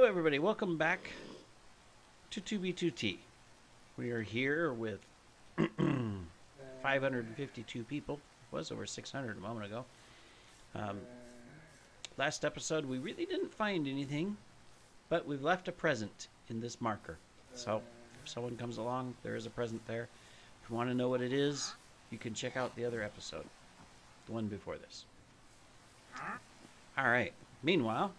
Hello, everybody. Welcome back to 2B2T. We are here with 552 people. It was over 600 a moment ago. Last episode, we really didn't find anything, but we've left a present in this marker. So if someone comes along, there is a present there. If you want to know what it is, you can check out the other episode, the one before this. All right. Meanwhile,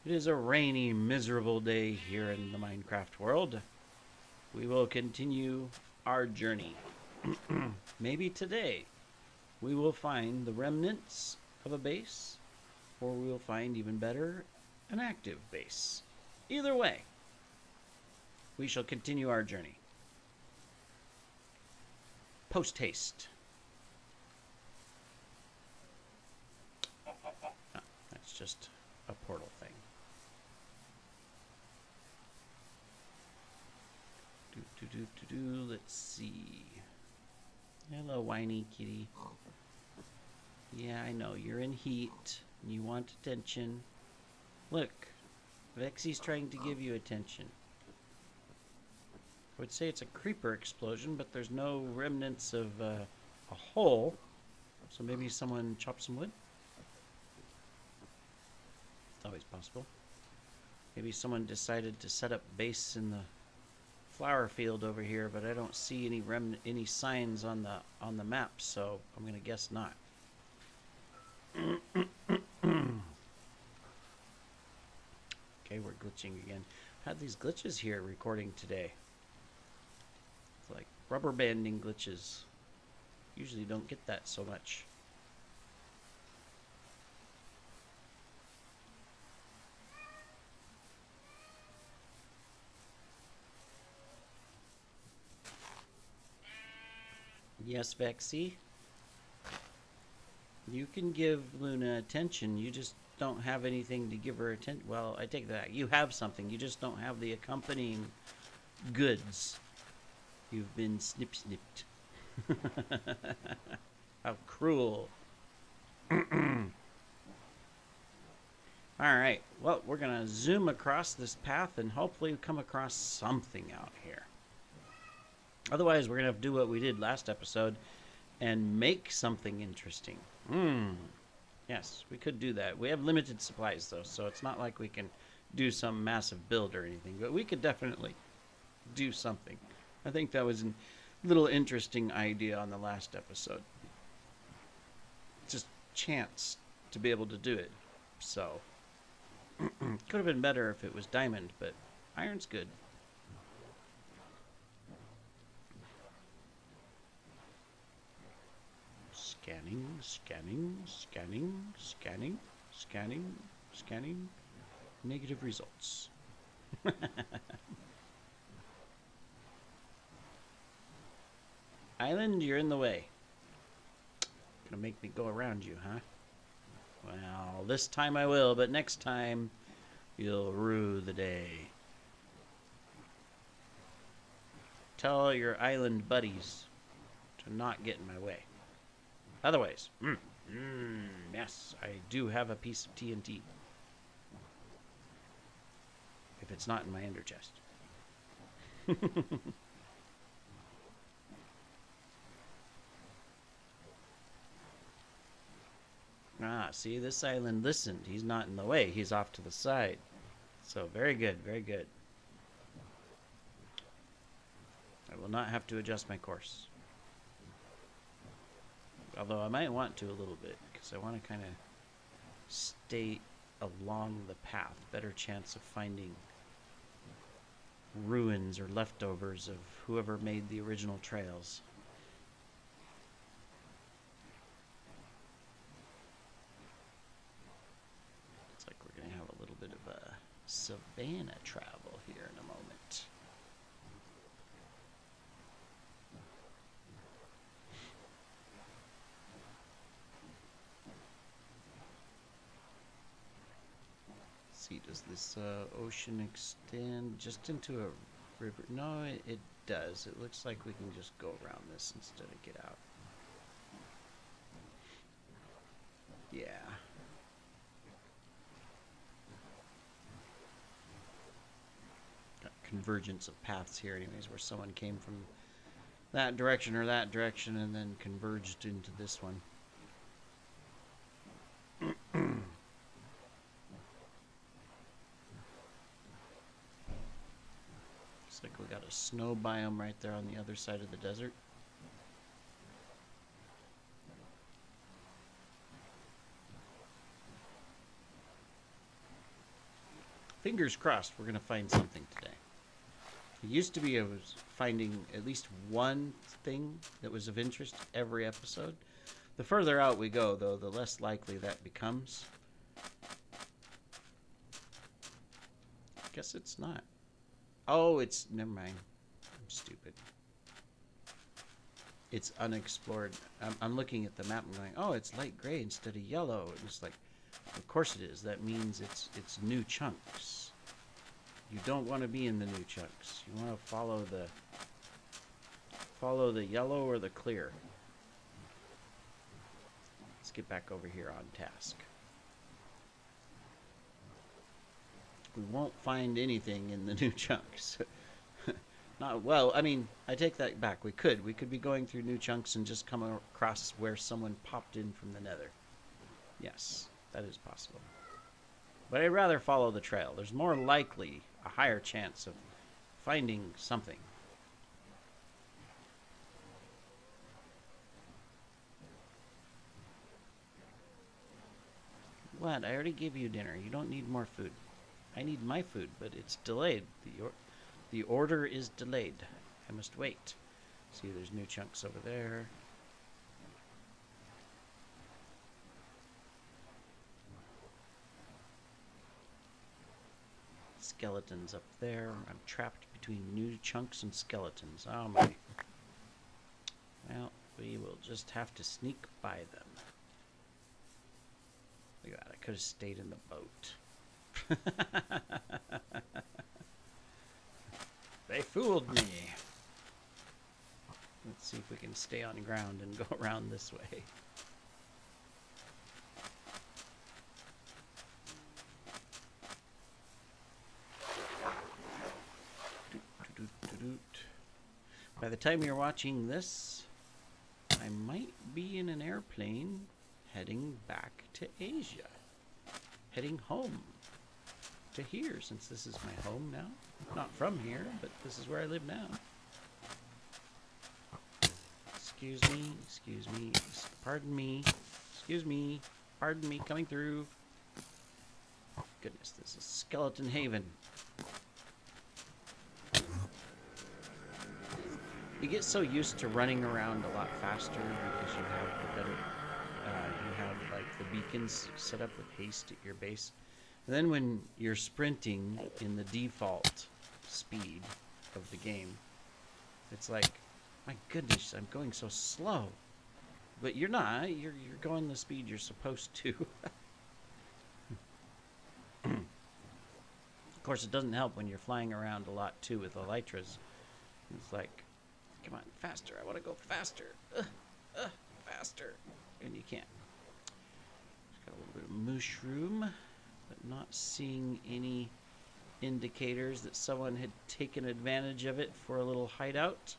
it is a rainy, miserable day here in the Minecraft world. We will continue our journey. Maybe today we will find the remnants of a base, or we will find, even better, an active base. Either way, we shall continue our journey. Post haste. Oh, that's just a portal thing. Let's see. Hello, whiny kitty. Yeah, I know. You're in heat. And you want attention. Look. Vexy's trying to give you attention. I would say it's a creeper explosion, but there's no remnants of a hole. So maybe someone chopped some wood? It's always possible. Maybe someone decided to set up base in the flower field over here, but I don't see any signs on the map, so I'm gonna guess not. Okay, we're glitching again. I've had these glitches here recording today. It's like rubber banding glitches. Usually don't get that so much. Yes, Vexy. You can give Luna attention. You just don't have anything to give her attention. Well, I take that. You have something. You just don't have the accompanying goods. You've been snip-snipped. How cruel. Alright. Well, we're going to zoom across this path and hopefully come across something out here. Otherwise, we're going to have to do what we did last episode and make something interesting. Yes, we could do that. We have limited supplies, though, so it's not like we can do some massive build or anything. But we could definitely do something. I think that was a little interesting idea on the last episode. Just chance to be able to do it. So, could have been better if it was diamond, but iron's good. Scanning, scanning, scanning, scanning, scanning, scanning. Negative results. Island, you're in the way. Gonna make me go around you, huh? Well, this time I will, but next time you'll rue the day. Tell all your island buddies to not get in my way. Otherwise, yes, I do have a piece of TNT. If it's not in my ender chest. Ah, see, this island listened. He's not in the way. He's off to the side. So, very good, very good. I will not have to adjust my course. Although I might want to a little bit, because I want to kind of stay along the path. Better chance of finding ruins or leftovers of whoever made the original trails. Looks like we're going to have a little bit of a savannah travel here in a moment. See, does this ocean extend just into a river? No, it does. It looks like we can just go around this instead of get out. Yeah. convergence of paths here anyways, where someone came from that direction or that direction and then converged into this one. Looks like we got a snow biome right there on the other side of the desert. Fingers crossed we're going to find something today. It used to be I was finding at least one thing that was of interest every episode. The further out we go, though, the less likely that becomes. I guess it's not. Oh, it's... Never mind. I'm stupid. It's unexplored. I'm looking at the map and going, oh, it's light gray instead of yellow. And it's like, of course it is. That means it's new chunks. You don't want to be in the new chunks. You want to follow the yellow or the clear. Let's get back over here on task. We won't find anything in the new chunks. Not well. I mean, I take that back. We could be going through new chunks and just come across where someone popped in from the nether. Yes, that is possible. But I'd rather follow the trail. There's more likely a higher chance of finding something. What? I already gave you dinner. You don't need more food. I need my food, but it's delayed. The order is delayed. I must wait. See, there's new chunks over there. Skeletons up there. I'm trapped between new chunks and skeletons. Oh my. Well, we will just have to sneak by them. Look at that. I could have stayed in the boat. They fooled me. Let's see if we can stay on ground and go around this way. By the time you're watching this, I might be in an airplane heading back to Asia. Heading home to here, since this is my home now. Not from here, but this is where I live now. Excuse me, pardon me, excuse me, pardon me, coming through. Goodness, this is Skeleton Haven. You get so used to running around a lot faster because you have the better, you have like the beacons set up with haste at your base. And then when you're sprinting in the default speed of the game, it's like, my goodness, I'm going so slow. But you're not. You're going the speed you're supposed to. Of course, it doesn't help when you're flying around a lot too with elytras. It's like, come on, faster. I want to go faster. Faster. And you can't. Got a little bit of mushroom, but not seeing any indicators that someone had taken advantage of it for a little hideout.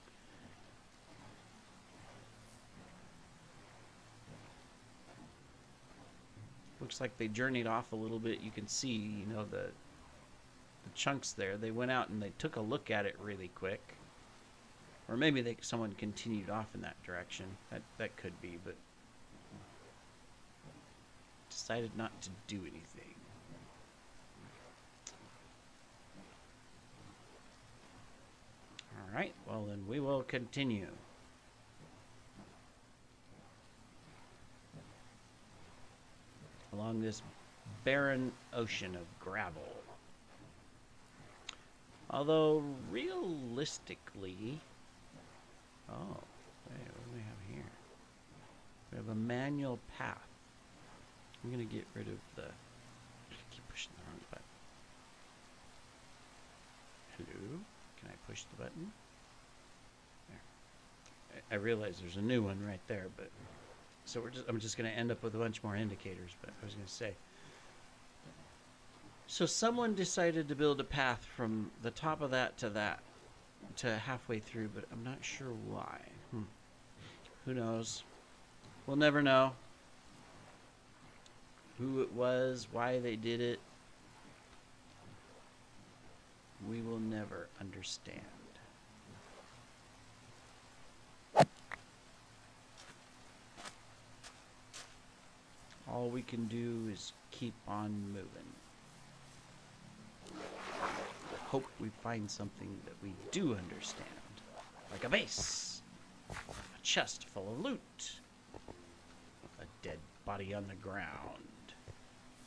Looks like they journeyed off a little bit. You can see, you know, the chunks there. They went out and they took a look at it really quick. Or maybe someone continued off in that direction. That could be, but decided not to do anything. Alright, well then we will continue. Along this barren ocean of gravel. Although, realistically... Oh, wait, what do we have here? We have a manual path. I'm going to get rid of the... I keep pushing the wrong button. Hello? Can I push the button? There. I realize there's a new one right there, but... So I'm just going to end up with a bunch more indicators, but I was going to say... So someone decided to build a path from the top of that to halfway through, but I'm not sure why. Who knows? We'll never know who it was, why they did it. We will never understand. All we can do is keep on moving. Hope we find something that we do understand. Like a base. A chest full of loot. A dead body on the ground.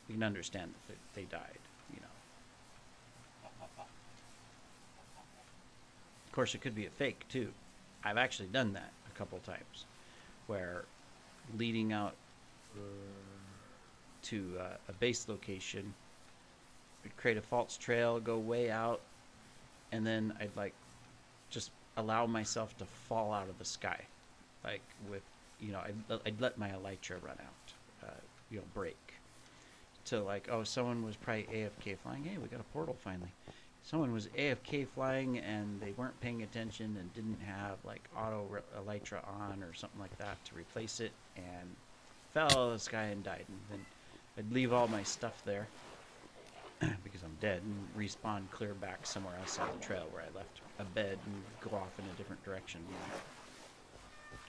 We can understand that they died, you know. Of course, it could be a fake, too. I've actually done that a couple times. Where leading out to a base location, we'd create a false trail, go way out, and then I'd like just allow myself to fall out of the sky, like with, you know, I'd let my elytra run out, you know, break, to like, oh, someone was probably AFK flying. Hey, we got a portal finally. Someone was AFK flying and they weren't paying attention and didn't have like auto elytra on or something like that to replace it, and fell out of the sky and died. And then I'd leave all my stuff there because I'm dead, and respawn clear back somewhere else on the trail where I left a bed and go off in a different direction. You know.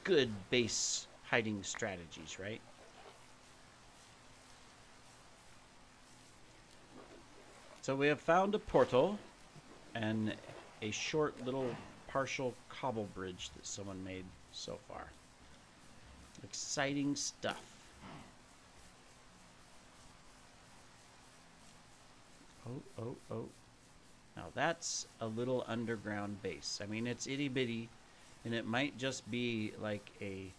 Good base hiding strategies, right? So we have found a portal and a short little partial cobble bridge that someone made so far. Exciting stuff. Oh. Now that's a little underground base. I mean, it's itty bitty, and it might just be like a,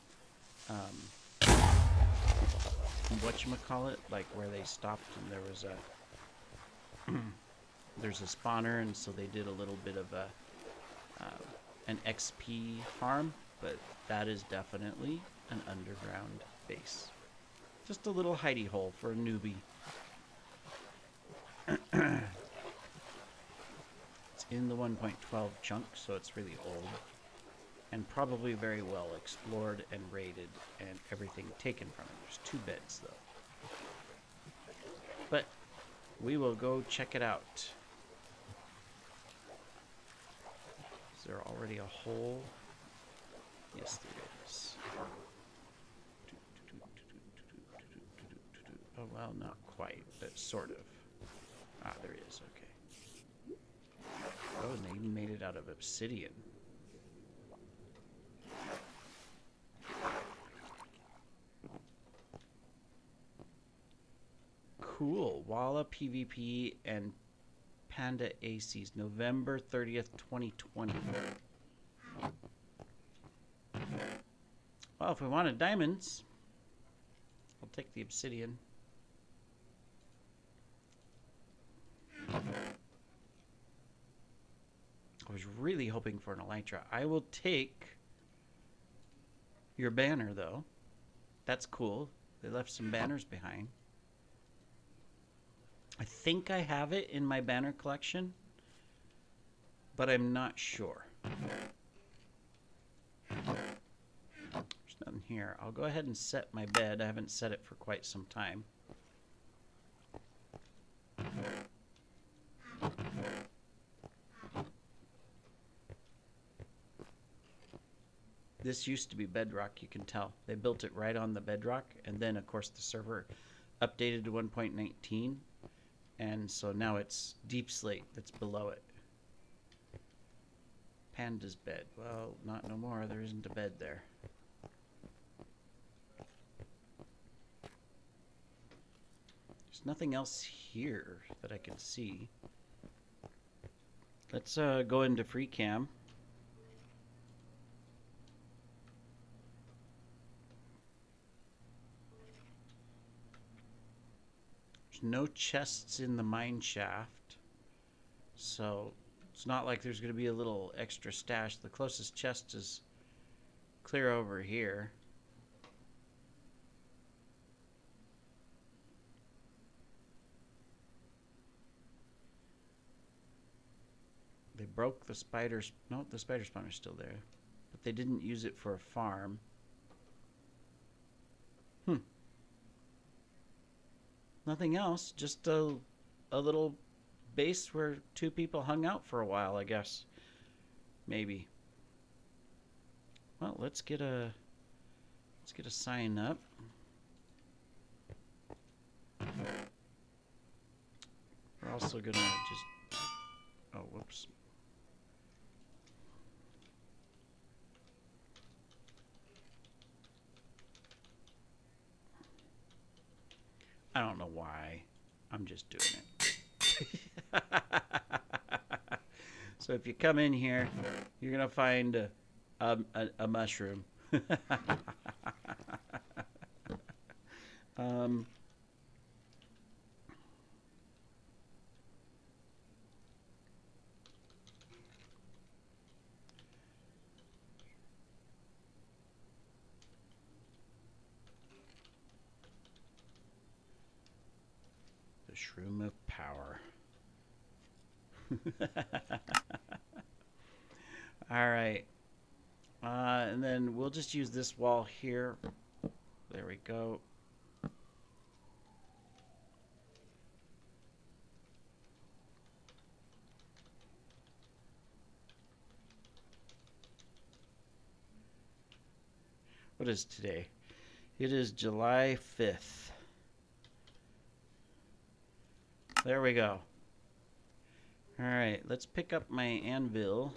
whatchamacallit, like where they stopped and there was a, there's a spawner, and so they did a little bit of a, an XP farm, but that is definitely an underground base. Just a little hidey hole for a newbie. It's in the 1.12 chunk, so it's really old. And probably very well explored and raided and everything taken from it. There's 2 beds, though. But we will go check it out. Is there already a hole? Yes, there is. Oh, well, not quite, but sort of. Ah, there is, okay. Oh, and they even made it out of obsidian. Cool. Walla PvP and Panda ACs, November 30th, 2020. Well, if we wanted diamonds, I'll take the obsidian. I was really hoping for an elytra. I will take your banner, though. That's cool. They left some banners behind. I think I have it in my banner collection, but I'm not sure. There's nothing here. I'll go ahead and set my bed. I haven't set it for quite some time. This used to be bedrock, you can tell. They built it right on the bedrock, and then, of course, the server updated to 1.19, and so now it's deep slate that's below it. Panda's bed. Well, not no more. There isn't a bed there. There's nothing else here that I can see. Let's go into free cam. There's no chests in the mine shaft, so it's not like there's going to be a little extra stash. The closest chest is clear over here. They broke the spiders. No, the spider spawner's still there. But they didn't use it for a farm. Nothing else. Just a little base where two people hung out for a while, I guess. Maybe. Well, let's get a sign up. We're also gonna just, oh, whoops. I don't know why. I'm just doing it. So if you come in here, you're gonna find a mushroom. The shroom of power. All right. And then we'll just use this wall here. There we go. What is today? It is July 5th. There we go. All right, let's pick up my anvil.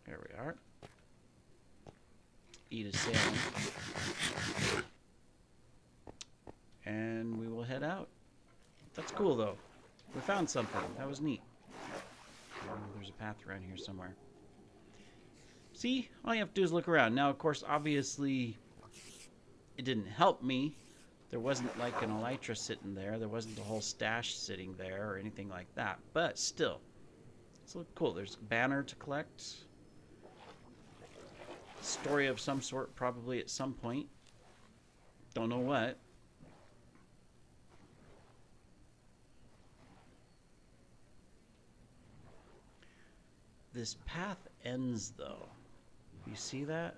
There we are. Eat a salmon. And we will head out. That's cool, though. We found something. That was neat. There's a path around here somewhere. See? All you have to do is look around. Now, of course, obviously, it didn't help me. There wasn't like an elytra sitting there. There wasn't a whole stash sitting there or anything like that. But still, it's cool. There's a banner to collect. Story of some sort, probably at some point. Don't know what. This path ends, though. You see that?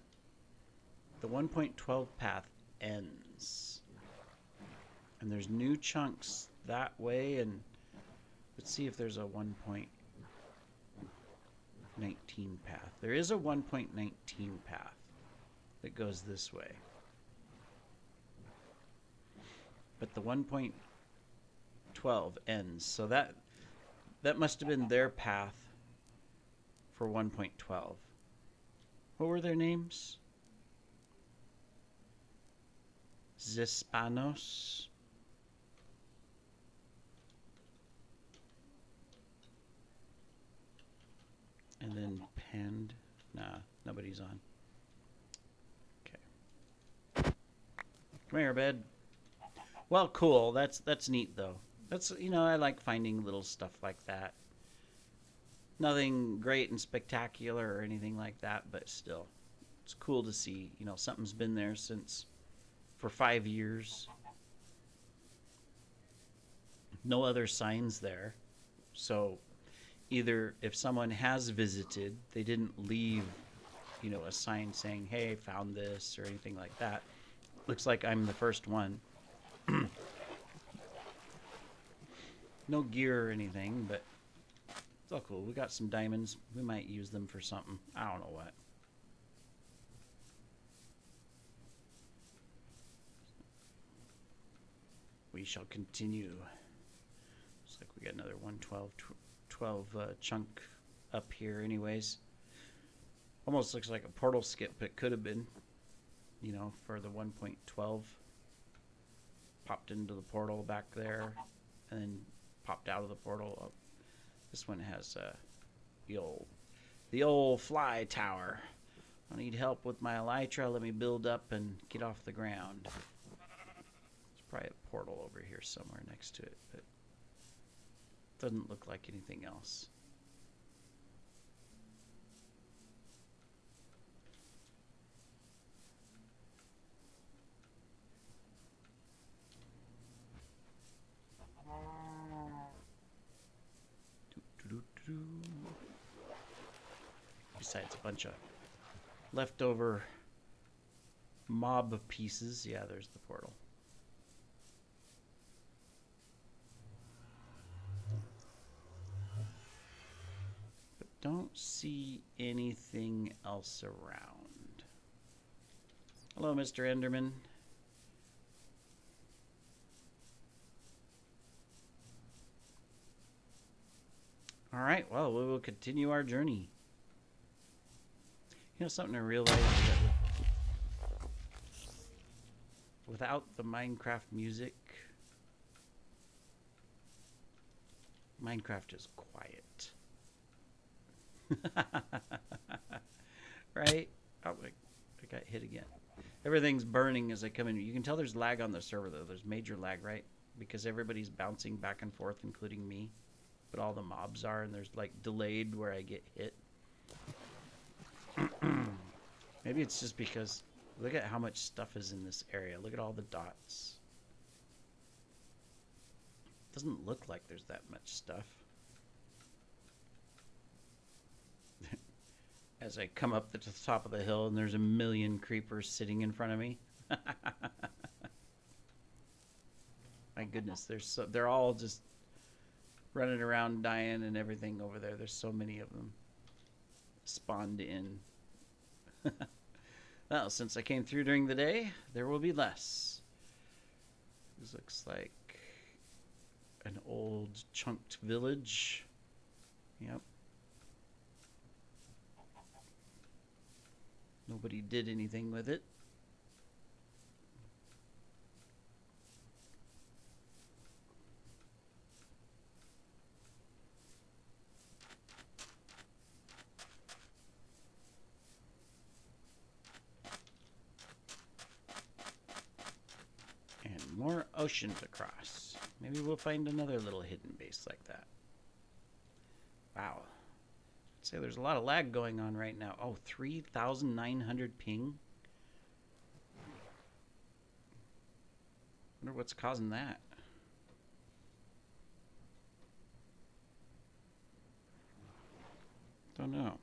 The 1.12 path ends. And there's new chunks that way, and let's see if there's a 1.19 path. There is a 1.19 path that goes this way. But the 1.12 ends, so that must have been their path for 1.12. What were their names? Zispanos. And then Pand. Nah, nobody's on. Okay. Come here, bed. Well, cool. That's neat, though. That's, you know, I like finding little stuff like that. Nothing great and spectacular or anything like that, but still, it's cool to see. You know, something's been there for 5 years. No other signs there. So either if someone has visited, they didn't leave, you know, a sign saying, hey, found this or anything like that. Looks like I'm the first one. No gear or anything, but it's all cool. We got some diamonds. We might use them for something. I don't know what. We shall continue. Looks like we got another 112 chunk up here anyways. Almost looks like a portal skip. It could have been, you know, for the 1.12. Popped into the portal back there and then popped out of the portal. Oh, this one has the old fly tower. I need help with my elytra. Let me build up and get off the ground. There's probably a portal over here somewhere next to it, but doesn't look like anything else. besides a bunch of leftover mob pieces. Yeah, there's the portal. But don't see anything else around. Hello, Mr. Enderman. All right, well, we will continue our journey. You know, something I realized that without the Minecraft music, Minecraft is quiet. Right? Oh, I got hit again. Everything's burning as I come in. You can tell there's lag on the server, though. There's major lag, right? Because everybody's bouncing back and forth, including me. But all the mobs are, and there's like delayed where I get hit. Maybe it's just because look at how much stuff is in this area. Look at all the dots. Doesn't look like there's that much stuff. As I come up to the top of the hill and there's a million creepers sitting in front of me. My goodness, they're all just running around dying and everything over there. There's so many of them spawned in. Well, since I came through during the day, there will be less. This looks like an old chunked village. Yep. Nobody did anything with it. And more ocean to cross. Maybe we'll find another little hidden base like that. Wow. I'd say there's a lot of lag going on right now. Oh, 3,900 ping. Wonder what's causing that. Don't know.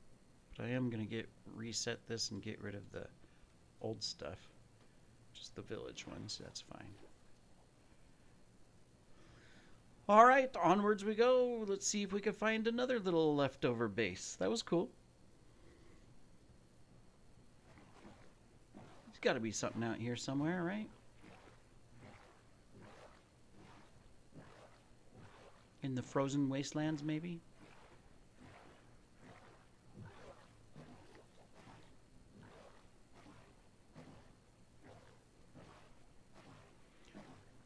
But I am going to reset this and get rid of the old stuff. Just the village ones, that's fine. All right, onwards we go. Let's see if we can find another little leftover base. That was cool. There's got to be something out here somewhere, right? In the frozen wastelands, maybe?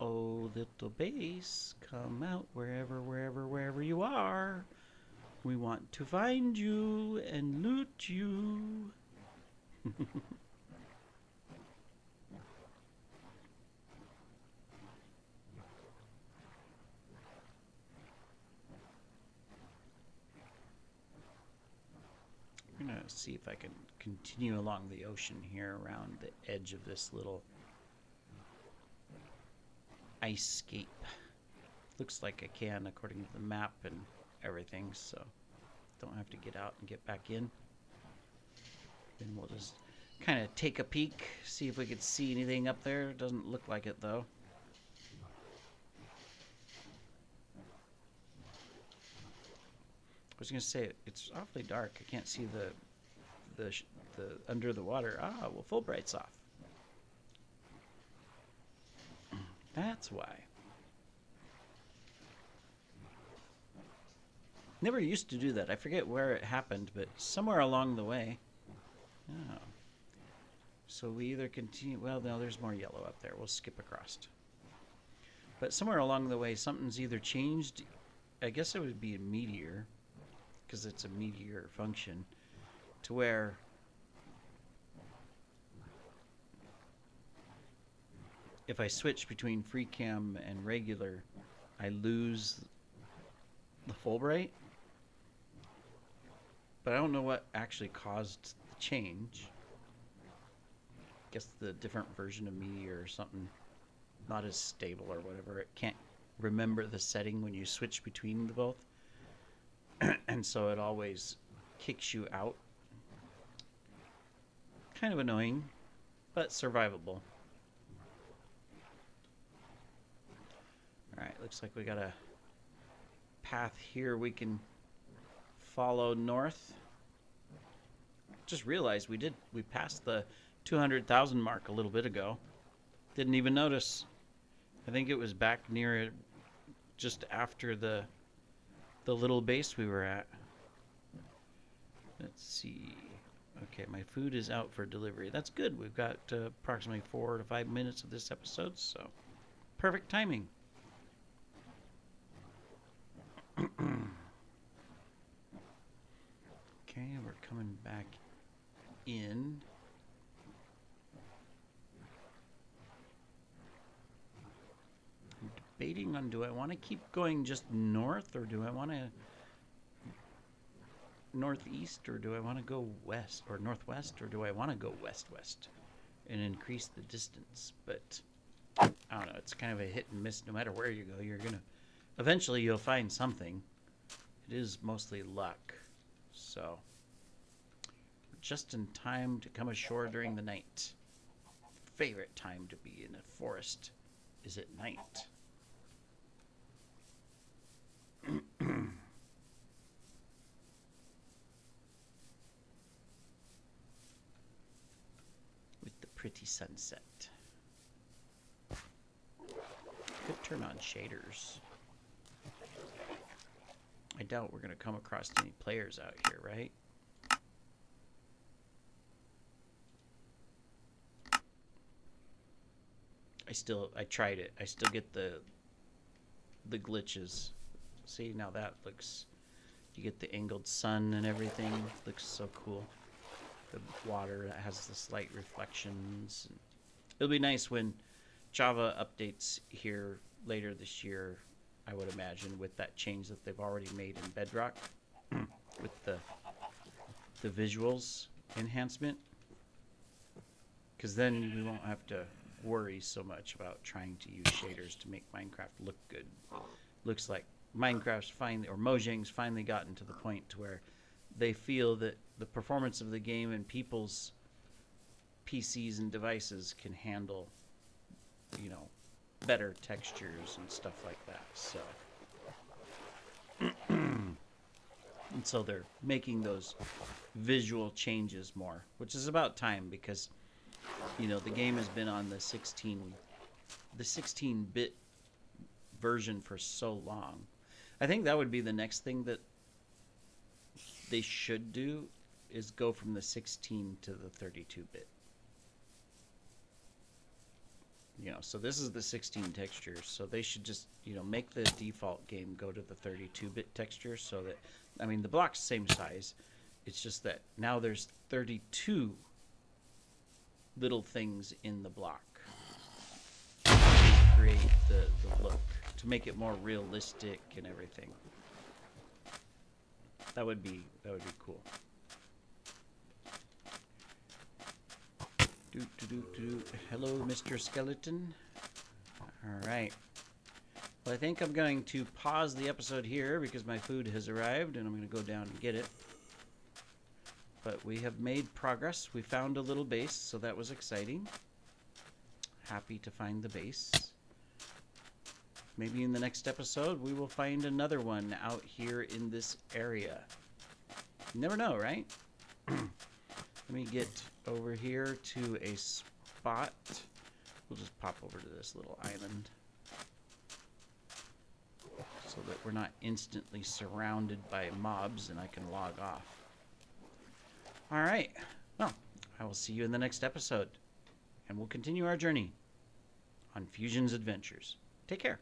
Oh, little base, come out wherever you are. We want to find you and loot you. I'm gonna see if I can continue along the ocean here around the edge of this little ice scape. Looks like I can according to the map and everything, so don't have to get out and get back in. Then we'll just kind of take a peek, see if we could see anything up there. Doesn't look like it though. I was gonna say it's awfully dark. I can't see the under the water. Ah, well, Fulbright's off. That's why. Never used to do that. I forget where it happened, but somewhere along the way. Oh. So we either continue... Well, no, there's more yellow up there. We'll skip across. But somewhere along the way, something's either changed. I guess it would be a meteor, because it's a meteor function, to where... if I switch between free cam and regular, I lose the Fulbright. But I don't know what actually caused the change. I guess the different version of Meteor or something, not as stable or whatever. It can't remember the setting when you switch between the both. And so it always kicks you out Kind of annoying, but survivable. Alright, looks like we got a path here we can follow north. Just realized we passed the 200,000 mark a little bit ago. Didn't even notice. I think it was back near it just after the little base we were at. Let's see. Okay, my food is out for delivery. That's good. We've got approximately 4 to 5 minutes of this episode, so perfect timing. Okay, we're coming back in. I'm debating on, do I want to keep going just north, or do I want to northeast, or do I want to go west or northwest, or do I want to go west-west and increase the distance? But I don't know, it's kind of a hit and miss. No matter where you go, you're gonna eventually you'll find something. It is mostly luck. So just in time to come ashore during the night. Favorite time to be in a forest is at night. With the pretty sunset. Could turn on shaders. I doubt we're going to come across any players out here, right? I tried it. I still get the glitches. See, now that looks, you get the angled sun and everything. Looks so cool. The water that has the slight reflections. It'll be nice when Java updates here later this year, I would imagine, with that change that they've already made in Bedrock with the visuals enhancement, because then we won't have to worry so much about trying to use shaders to make Minecraft look good. Looks like Minecraft's finally, or Mojang's finally gotten to the point to where they feel that the performance of the game and people's PCs and devices can handle, you know, better textures and stuff like that. So and so they're making those visual changes more, which is about time, because you know the game has been on the 16-bit version for so long. I think that would be the next thing that they should do, is go from the 16 to the 32-bit. You know, so this is the 16 textures, so they should just, you know, make the default game go to the 32-bit texture, so that, I mean, the block's same size. It's just that now there's 32 little things in the block to create the look, to make it more realistic and everything. That would be cool. Hello, Mr. Skeleton. All right. Well, I think I'm going to pause the episode here because my food has arrived and I'm going to go down and get it. But we have made progress. We found a little base, so that was exciting. Happy to find the base. Maybe in the next episode we will find another one out here in this area. You never know, right? Let me get over here to a spot. We'll just pop over to this little island so that we're not instantly surrounded by mobs and I can log off. All right. Well, I will see you in the next episode, and we'll continue our journey on Fusion's adventures. Take care.